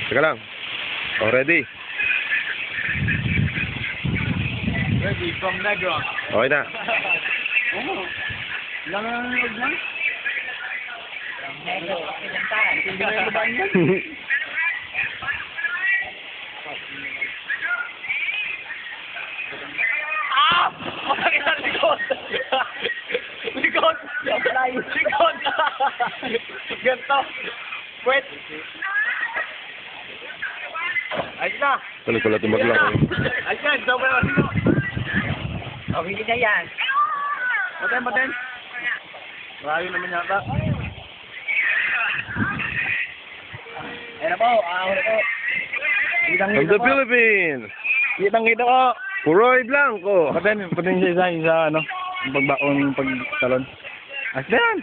Teka lang. Oh, ready? Ready from Negro. Okay na. Oo. Ilang na nanonood na? Negro. Hindi na yung babae yan. Ah! Bakit ang likod? Likod! Likod! Ganto! Wait! Ayos na! Tuloy pala tumbag lang. Ayos na! Double na! Oh, hindi na yan. Maten! Marami naman yata. Ayun na po, ahon po. From the Philippines! Kitang-kita ko. Puroy Blanco! Paten siya isa, ano, yung pagtalon. Ayos na yan!